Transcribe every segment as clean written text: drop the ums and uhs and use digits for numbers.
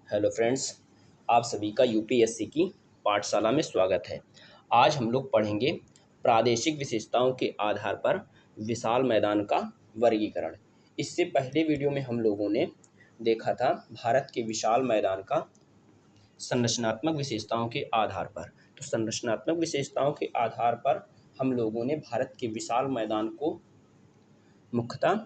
Hello friends, आप सभी का यूपीएससी की पाठशाला में स्वागत है। आज हम लोग पढ़ेंगे प्रादेशिक विशेषताओं के आधार पर विशाल मैदान का वर्गीकरण। इससे पहले वीडियो में हम लोगों ने देखा था भारत के विशाल मैदान का संरचनात्मक विशेषताओं के आधार पर। तो संरचनात्मक विशेषताओं के आधार पर हम लोगों ने भारत के विशाल मैदान को मुख्यतः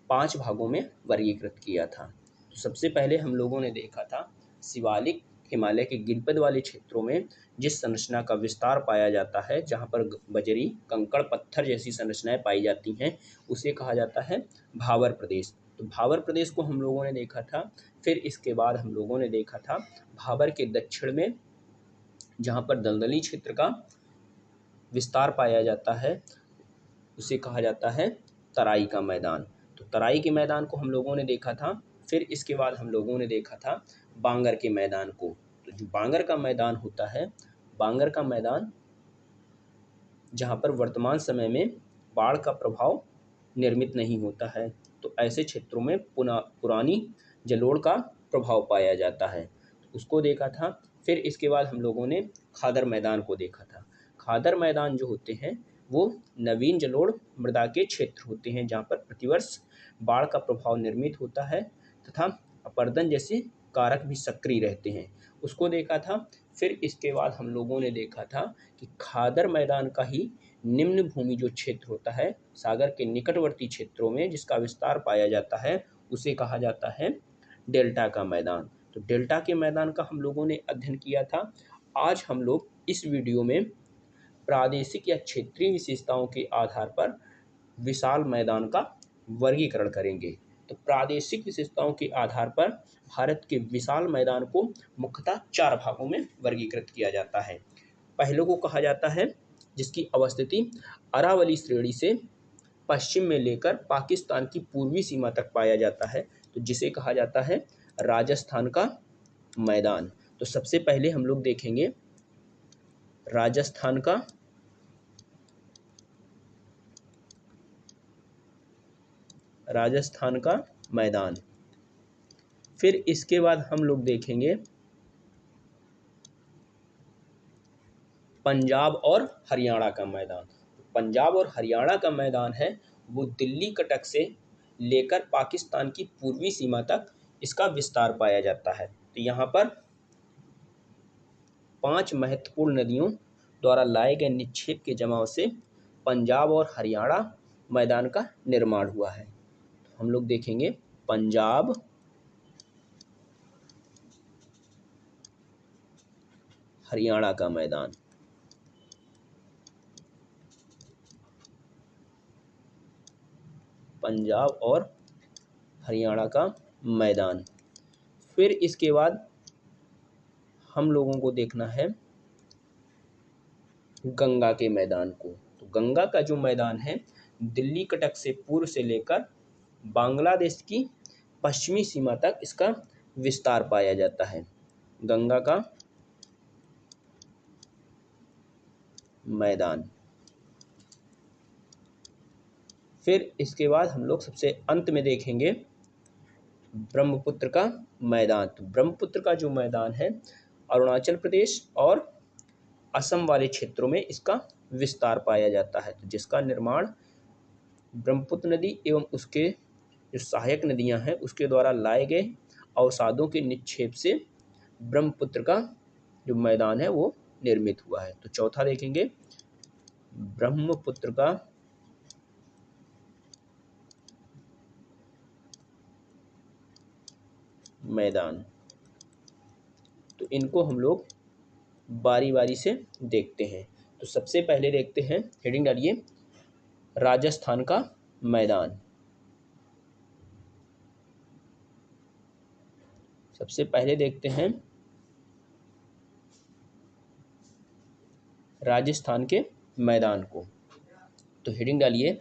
5 भागों में वर्गीकृत किया था। तो सबसे पहले हम लोगों ने देखा था शिवालिक हिमालय के गिरिपद वाले क्षेत्रों में जिस संरचना का विस्तार पाया जाता है, जहाँ पर बजरी, कंकड़, पत्थर जैसी संरचनाएं पाई जाती हैं, उसे कहा जाता है भावर प्रदेश। तो भावर प्रदेश को हम लोगों ने देखा था। फिर इसके बाद हम लोगों ने देखा था भावर के दक्षिण में जहाँ पर दलदली क्षेत्र का विस्तार पाया जाता है, उसे कहा जाता है तराई का मैदान। तो तराई के मैदान को हम लोगों ने देखा था। फिर इसके बाद हम लोगों ने देखा था बांगर के मैदान को। तो जो बांगर का मैदान होता है, बांगर का मैदान जहाँ पर वर्तमान समय में बाढ़ का प्रभाव निर्मित नहीं होता है, तो ऐसे क्षेत्रों में पुरानी जलोढ़ का प्रभाव पाया जाता है, तो उसको देखा था। फिर इसके बाद हम लोगों ने खादर मैदान को देखा था। खादर मैदान जो होते हैं वो नवीन जलोढ़ मृदा के क्षेत्र होते हैं, जहाँ पर प्रतिवर्ष बाढ़ का प्रभाव निर्मित होता है तथा अपरदन जैसे कारक भी सक्रिय रहते हैं, उसको देखा था। फिर इसके बाद हम लोगों ने देखा था कि खादर मैदान का ही निम्न भूमि जो क्षेत्र होता है सागर के निकटवर्ती क्षेत्रों में जिसका विस्तार पाया जाता है, उसे कहा जाता है डेल्टा का मैदान। तो डेल्टा के मैदान का हम लोगों ने अध्ययन किया था। आज हम लोग इस वीडियो में प्रादेशिक या क्षेत्रीय विशेषताओं के आधार पर विशाल मैदान का वर्गीकरण करेंगे। तो प्रादेशिक विशेषताओं के आधार पर भारत के विशाल मैदान को मुख्यतः 4 भागों में वर्गीकृत किया जाता है। पहले को कहा जाता है जिसकी अवस्थिति अरावली श्रेणी से पश्चिम में लेकर पाकिस्तान की पूर्वी सीमा तक पाया जाता है, तो जिसे कहा जाता है राजस्थान का मैदान। तो सबसे पहले हम लोग देखेंगे राजस्थान का मैदान। फिर इसके बाद हम लोग देखेंगे पंजाब और हरियाणा का मैदान। पंजाब और हरियाणा का मैदान है वो दिल्ली कटक से लेकर पाकिस्तान की पूर्वी सीमा तक इसका विस्तार पाया जाता है। तो यहाँ पर 5 महत्वपूर्ण नदियों द्वारा लाए गए निक्षेप के जमाव से पंजाब और हरियाणा मैदान का निर्माण हुआ है। तो हम लोग देखेंगे पंजाब, हरियाणा का मैदान। पंजाब और हरियाणा का मैदान। फिर इसके बाद हम लोगों को देखना है गंगा के मैदान को। तो गंगा का जो मैदान है दिल्ली कटक से पूर्व से लेकर बांग्लादेश की पश्चिमी सीमा तक इसका विस्तार पाया जाता है। गंगा का मैदान। फिर इसके बाद हम लोग सबसे अंत में देखेंगे ब्रह्मपुत्र का मैदान। तो ब्रह्मपुत्र का जो मैदान है अरुणाचल प्रदेश और असम वाले क्षेत्रों में इसका विस्तार पाया जाता है, तो जिसका निर्माण ब्रह्मपुत्र नदी एवं उसके जो सहायक नदियां हैं उसके द्वारा लाए गए अवसादों के निक्षेप से ब्रह्मपुत्र का जो मैदान है वो निर्मित हुआ है। तो चौथा देखेंगे ब्रह्मपुत्र का मैदान। तो इनको हम लोग बारी बारी से देखते हैं। तो सबसे पहले देखते हैं, हेडिंग डालिए, राजस्थान का मैदान। सबसे पहले देखते हैं राजस्थान के मैदान को। तो हेडिंग डालिए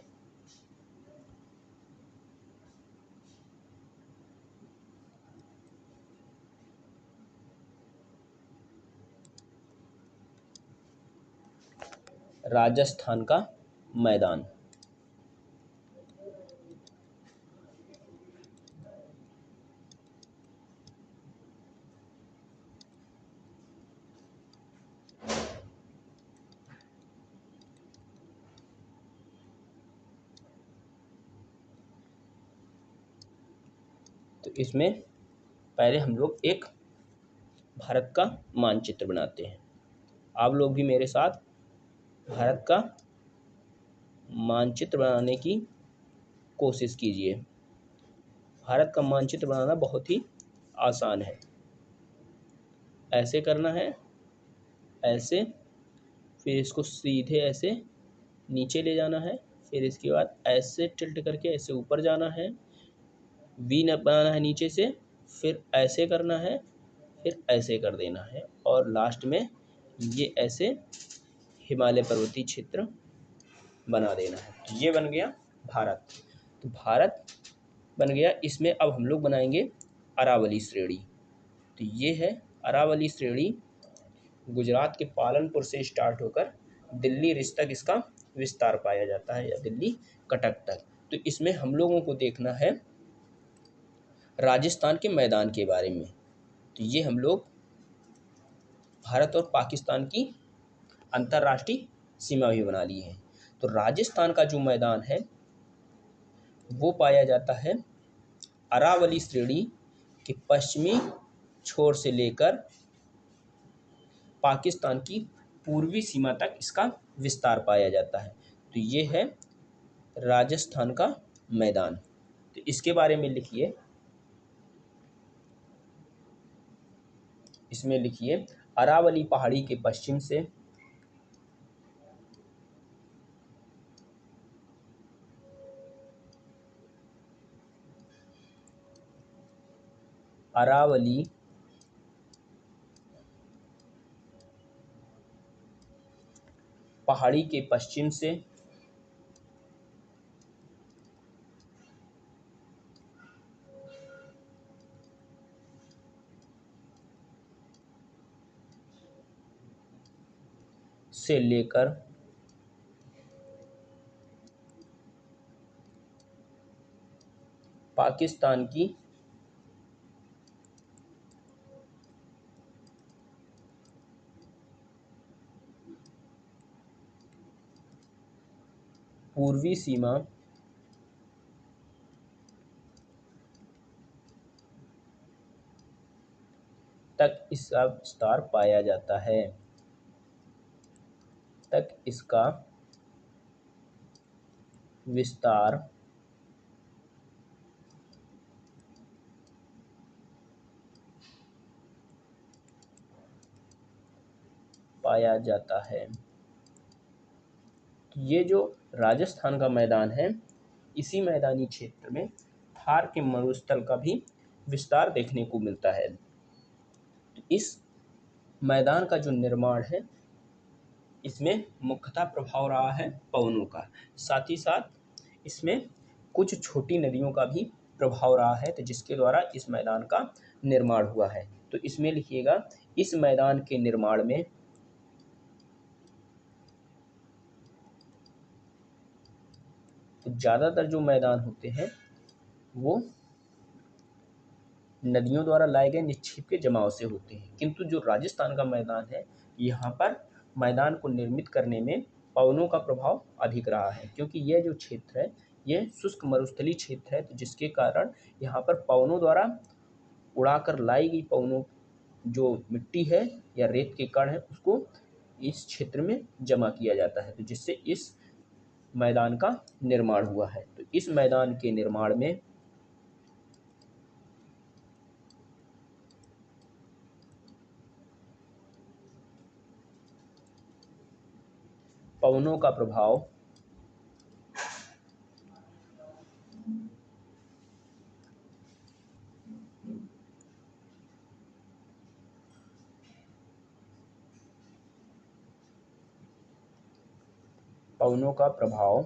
राजस्थान का मैदान। तो इसमें पहले हम लोग एक भारत का मानचित्र बनाते हैं। आप लोग भी मेरे साथ भारत का मानचित्र बनाने की कोशिश कीजिए। भारत का मानचित्र बनाना बहुत ही आसान है। ऐसे करना है, ऐसे, फिर इसको सीधे ऐसे नीचे ले जाना है, फिर इसके बाद ऐसे टिल्ट करके ऐसे ऊपर जाना है, वी न बनाना है नीचे से, फिर ऐसे करना है, फिर ऐसे कर देना है, और लास्ट में ये ऐसे हिमालय पर्वतीय क्षेत्र बना देना है। तो ये बन गया भारत। तो भारत बन गया। इसमें अब हम लोग बनाएंगे अरावली श्रेणी। तो ये है अरावली श्रेणी, गुजरात के पालनपुर से स्टार्ट होकर दिल्ली रिज तक इसका विस्तार पाया जाता है, या दिल्ली कटक तक। तो इसमें हम लोगों को देखना है राजस्थान के मैदान के बारे में। तो ये हम लोग भारत और पाकिस्तान की अंतर्राष्ट्रीय सीमा भी बना ली है। तो राजस्थान का जो मैदान है वो पाया जाता है अरावली श्रेणी के पश्चिमी छोर से लेकर पाकिस्तान की पूर्वी सीमा तक इसका विस्तार पाया जाता है। तो ये है राजस्थान का मैदान। तो इसके बारे में लिखिए, इसमें लिखिए अरावली पहाड़ी के पश्चिम से अरावली पहाड़ी के पश्चिम से लेकर पाकिस्तान की पूर्वी सीमा तक इसका विस्तार पाया जाता है, तक इसका विस्तार पाया जाता है। ये जो राजस्थान का मैदान है, इसी मैदानी क्षेत्र में थार के मरुस्थल का भी विस्तार देखने को मिलता है। इस मैदान का जो निर्माण है, इसमें मुख्यतः प्रभाव रहा है पवनों का, साथ ही साथ इसमें कुछ छोटी नदियों का भी प्रभाव रहा है, तो जिसके द्वारा इस मैदान का निर्माण हुआ है। तो इसमें लिखिएगा, इस मैदान के निर्माण में तो ज़्यादातर जो मैदान होते हैं वो नदियों द्वारा लाए गए निक्षेप के जमाव से होते हैं, किंतु जो राजस्थान का मैदान है, यहाँ पर मैदान को निर्मित करने में पवनों का प्रभाव अधिक रहा है, क्योंकि यह जो क्षेत्र है ये शुष्क मरुस्थलीय क्षेत्र है, तो जिसके कारण यहाँ पर पवनों द्वारा उड़ाकर लाई गई पवनों जो मिट्टी है या रेत के कण है, उसको इस क्षेत्र में जमा किया जाता है, तो जिससे इस मैदान का निर्माण हुआ है। तो इस मैदान के निर्माण में पवनों का प्रभाव पवनों का प्रभाव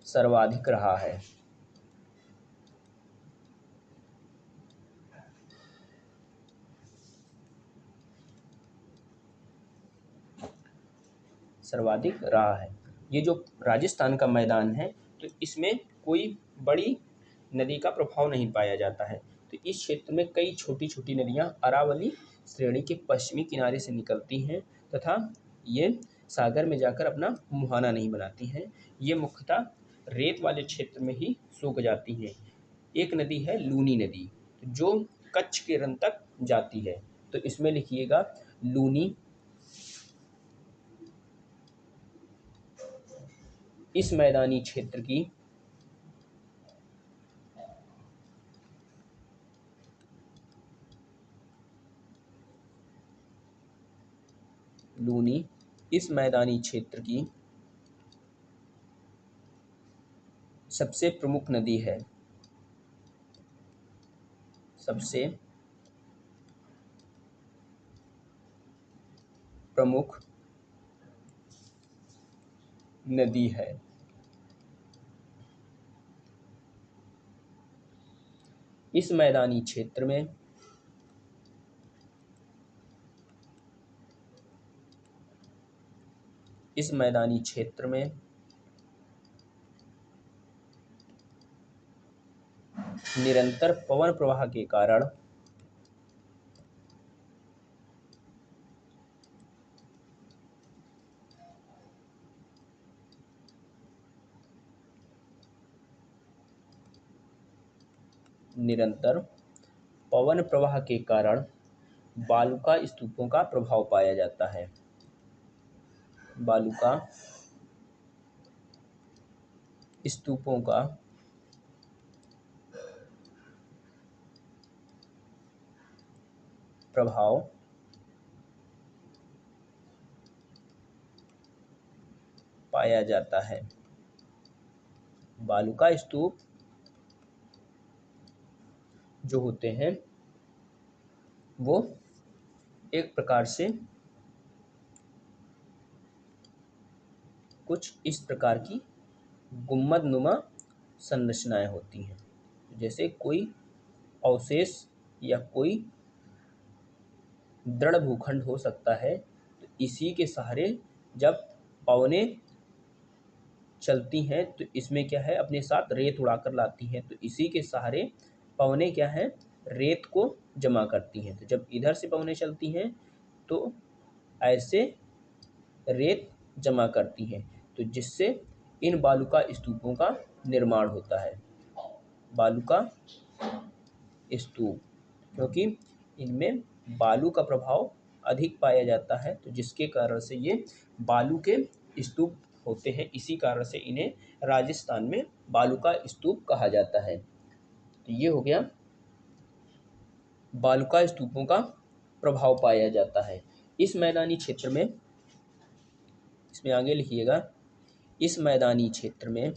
सर्वाधिक रहा है। सर्वाधिक रहा है। ये जो राजस्थान का मैदान है, तो इसमें कोई बड़ी नदी का प्रभाव नहीं पाया जाता है। तो इस क्षेत्र में कई छोटी छोटी नदियाँ अरावली श्रेणी के पश्चिमी किनारे से निकलती हैं तथा ये सागर में जाकर अपना मुहाना नहीं बनाती हैं। ये मुख्यतः रेत वाले क्षेत्र में ही सूख जाती हैं। एक नदी है लूनी नदी, जो कच्छ के रन तक जाती है। तो इसमें लिखिएगा लूनी। इस मैदानी क्षेत्र की लूनी इस मैदानी क्षेत्र की सबसे प्रमुख नदी है। सबसे प्रमुख नदी है। इस मैदानी क्षेत्र में इस मैदानी क्षेत्र में निरंतर पवन प्रवाह के कारण निरंतर पवन प्रवाह के कारण बालुका स्तूपों का प्रभाव पाया जाता है। बालुका स्तूपों का प्रभाव पाया जाता है। बालुका स्तूप जो होते हैं वो एक प्रकार से कुछ इस प्रकार की गुम्बद नुमा संरचनाएं होती हैं। जैसे कोई अवशेष या कोई दृढ़ भूखंड हो सकता है, तो इसी के सहारे जब पवनें चलती हैं तो इसमें क्या है, अपने साथ रेत उड़ाकर लाती हैं। तो इसी के सहारे पवनें क्या है, रेत को जमा करती हैं। तो जब इधर से पवनें चलती हैं तो ऐसे रेत जमा करती हैं, तो जिससे इन बालुका स्तूपों का निर्माण होता है। बालुका स्तूप, क्योंकि इनमें बालू का प्रभाव अधिक पाया जाता है, तो जिसके कारण से ये बालू के स्तूप होते हैं। इसी कारण से इन्हें राजस्थान में बालुका स्तूप कहा जाता है। तो ये हो गया बालुका स्तूपों का प्रभाव पाया जाता है इस मैदानी क्षेत्र में। इसमें आगे लिखिएगा, इस मैदानी क्षेत्र में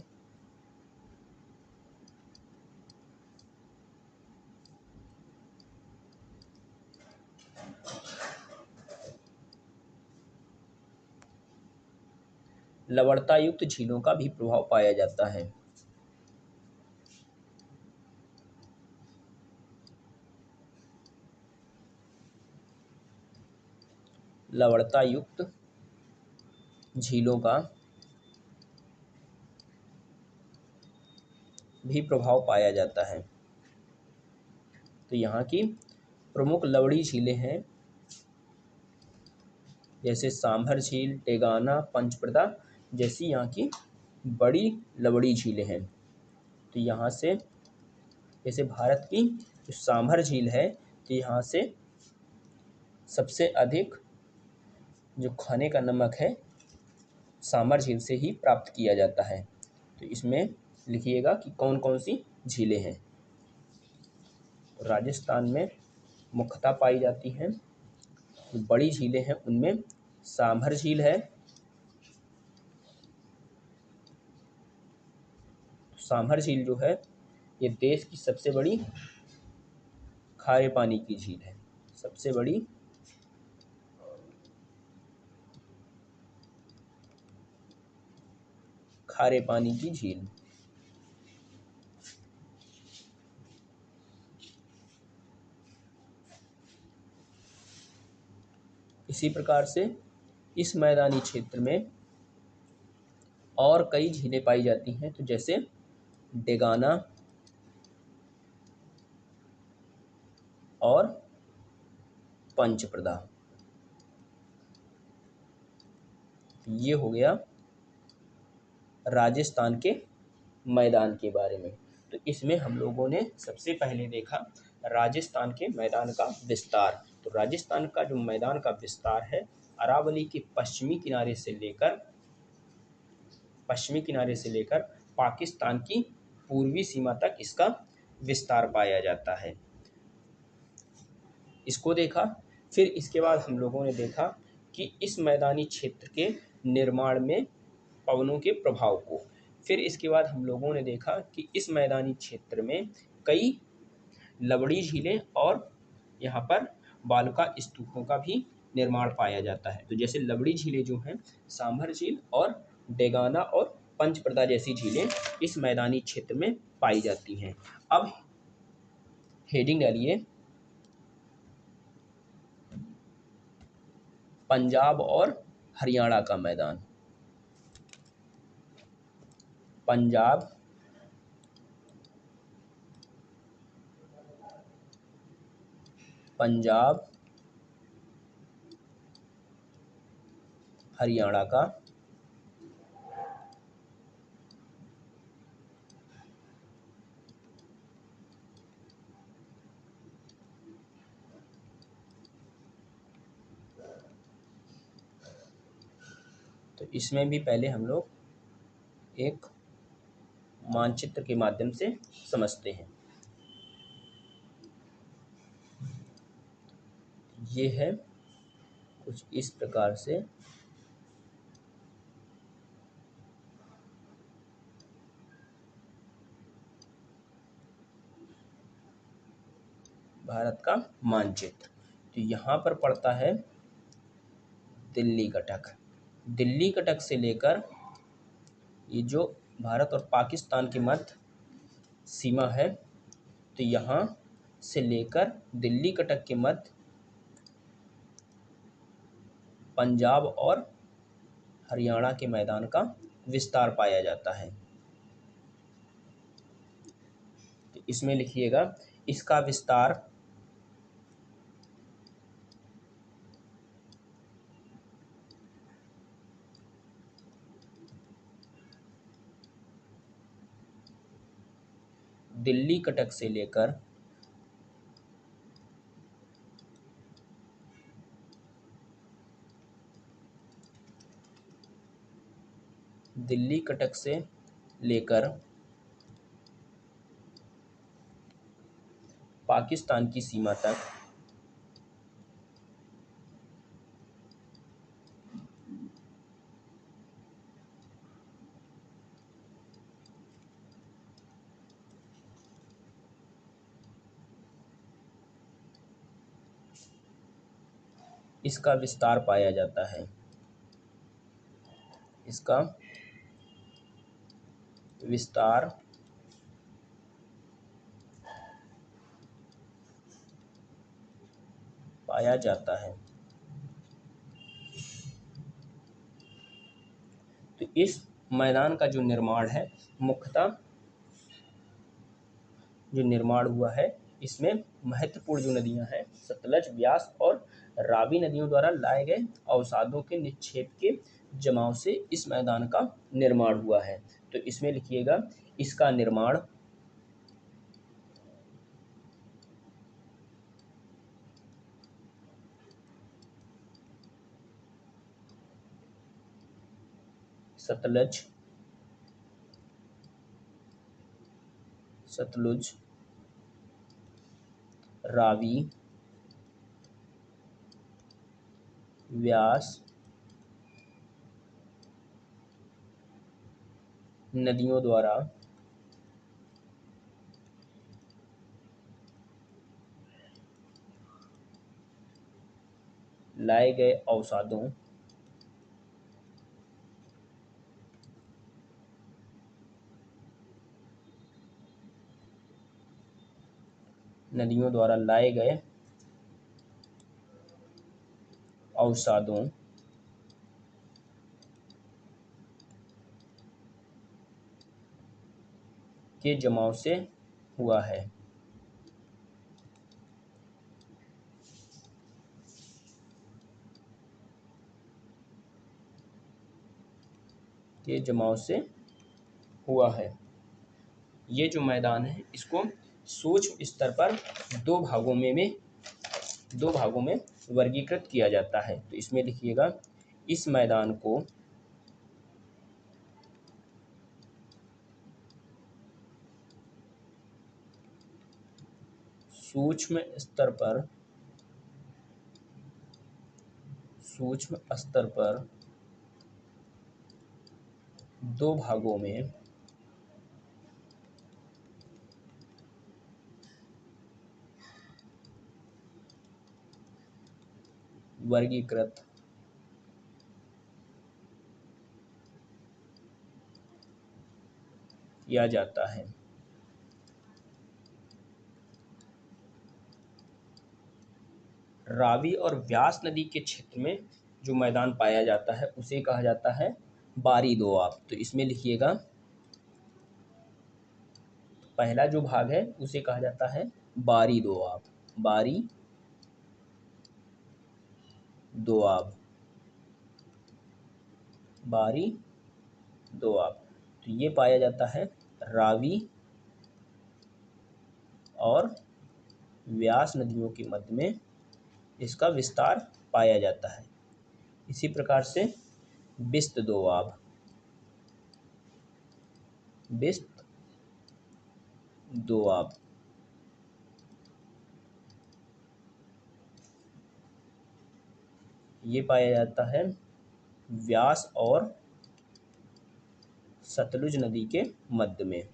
लवणता युक्त झीलों का भी प्रभाव पाया जाता है। लवणता युक्त झीलों का भी प्रभाव पाया जाता है। तो यहाँ की प्रमुख लवड़ी झीलें हैं, जैसे सांभर झील, टेगाना, पंचप्रदा जैसी यहाँ की बड़ी लवड़ी झीलें हैं। तो यहाँ से जैसे भारत की जो सांभर झील है, तो यहाँ से सबसे अधिक जो खाने का नमक है सांभर झील से ही प्राप्त किया जाता है। तो इसमें लिखिएगा कि कौन कौन सी झीलें हैं। राजस्थान में मुख्यतः पाई जाती हैं जो बड़ी झीलें हैं, उनमें सांभर झील है। सांभर झील जो है ये देश की सबसे बड़ी खारे पानी की झील है। सबसे बड़ी खारे पानी की झील। इसी प्रकार से इस मैदानी क्षेत्र में और कई झीलें पाई जाती हैं, तो जैसे डेगाना और पंचप्रदा। ये हो गया राजस्थान के मैदान के बारे में। तो इसमें हम लोगों ने सबसे पहले देखा राजस्थान के मैदान का विस्तार। तो राजस्थान का जो मैदान का विस्तार है, अरावली के पश्चिमी किनारे से लेकर पाकिस्तान की पूर्वी सीमा तक इसका विस्तार पाया जाता है। इसको देखा। फिर इसके बाद हम लोगों ने देखा कि इस मैदानी क्षेत्र के निर्माण में पवनों के प्रभाव को। फिर इसके बाद हम लोगों ने देखा कि इस मैदानी क्षेत्र में कई लवड़ी झीलें और यहाँ पर बालुका स्तूपों का भी निर्माण पाया जाता है। तो जैसे लवड़ी झीलें जो हैं, सांभर झील और डेगाना और पंचप्रदा जैसी झीलें इस मैदानी क्षेत्र में पाई जाती हैं। अब हेडिंग डालिए, पंजाब और हरियाणा का मैदान। पंजाब हरियाणा का तो इसमें भी पहले हम लोग एक मानचित्र के माध्यम से समझते हैं। ये है कुछ इस प्रकार से भारत का मानचित्र। तो यहाँ पर पड़ता है दिल्ली कटक। दिल्ली कटक से लेकर ये जो भारत और पाकिस्तान के मध्य सीमा है, तो यहाँ से लेकर दिल्ली कटक के मध्य पंजाब और हरियाणा के मैदान का विस्तार पाया जाता है। तो इसमें लिखिएगा, इसका विस्तार दिल्ली कटक से लेकर पाकिस्तान की सीमा तक इसका विस्तार पाया जाता है। इसका विस्तार पाया जाता है। तो इस मैदान का जो निर्माण है, मुख्यतः जो निर्माण हुआ है, इसमें महत्वपूर्ण जो नदियां हैं, सतलज, व्यास और रावी नदियों द्वारा लाए गए अवसादों के निक्षेप के जमाव से इस मैदान का निर्माण हुआ है। तो इसमें लिखिएगा, इसका निर्माण सतलुज, रावी, व्यास नदियों द्वारा लाए गए अवसादों नदियों द्वारा लाए गए अवसादों के जमाव से हुआ है। के जमाव से हुआ है। ये जो मैदान है इसको सूक्ष्म स्तर पर दो भागों में वर्गीकृत किया जाता है। तो इसमें लिखिएगा, इस मैदान को सूक्ष्म स्तर पर दो भागों में वर्गीकृत किया जाता है। रावी और व्यास नदी के क्षेत्र में जो मैदान पाया जाता है उसे कहा जाता है बारी दोआब। तो इसमें लिखिएगा, पहला जो भाग है उसे कहा जाता है बारी दोआब। बारी दोआब, बारी दोआब। तो ये पाया जाता है रावी और व्यास नदियों के मध्य में इसका विस्तार पाया जाता है। इसी प्रकार से बिस्त दोआब, बिस्त दोआब, ये पाया जाता है व्यास और सतलुज नदी के मध्य में।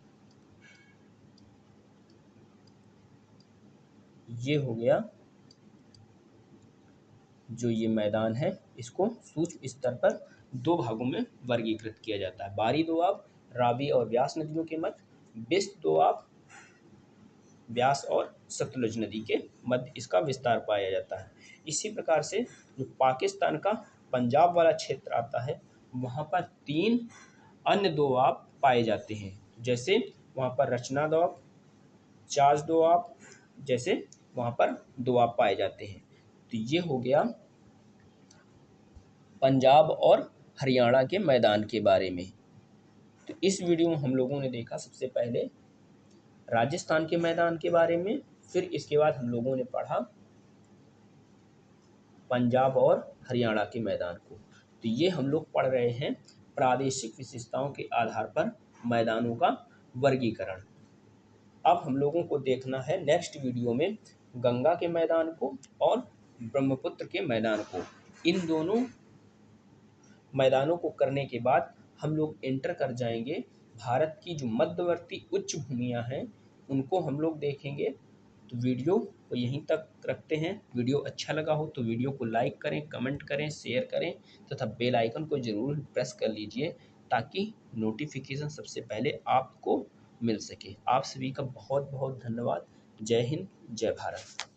ये हो गया जो ये मैदान है, इसको सूक्ष्म स्तर पर दो भागों में वर्गीकृत किया जाता है। बारी दोआब रावी और व्यास नदियों के मध्य, बिस्त दोआब व्यास और सतलुज नदी के मध्य इसका विस्तार पाया जाता है। इसी प्रकार से जो पाकिस्तान का पंजाब वाला क्षेत्र आता है वहाँ पर 3 अन्य दोआब पाए जाते हैं। जैसे वहाँ पर रचना दोआब, चाच दोआब, जैसे वहाँ पर दोआब पाए जाते हैं। तो ये हो गया पंजाब और हरियाणा के मैदान के बारे में। तो इस वीडियो में हम लोगों ने देखा सबसे पहले राजस्थान के मैदान के बारे में, फिर इसके बाद हम लोगों ने पढ़ा पंजाब और हरियाणा के मैदान को। तो ये हम लोग पढ़ रहे हैं प्रादेशिक विशेषताओं के आधार पर मैदानों का वर्गीकरण। अब हम लोगों को देखना है नेक्स्ट वीडियो में गंगा के मैदान को और ब्रह्मपुत्र के मैदान को। इन दोनों मैदानों को करने के बाद हम लोग एंटर कर जाएंगे भारत की जो मध्यवर्ती उच्च भूमियाँ हैं उनको हम लोग देखेंगे। तो वीडियो को यहीं तक रखते हैं। वीडियो अच्छा लगा हो तो वीडियो को लाइक करें, कमेंट करें, शेयर करें तथा बेल आइकन को ज़रूर प्रेस कर लीजिए ताकि नोटिफिकेशन सबसे पहले आपको मिल सके। आप सभी का बहुत बहुत धन्यवाद। जय हिंद, जय भारत।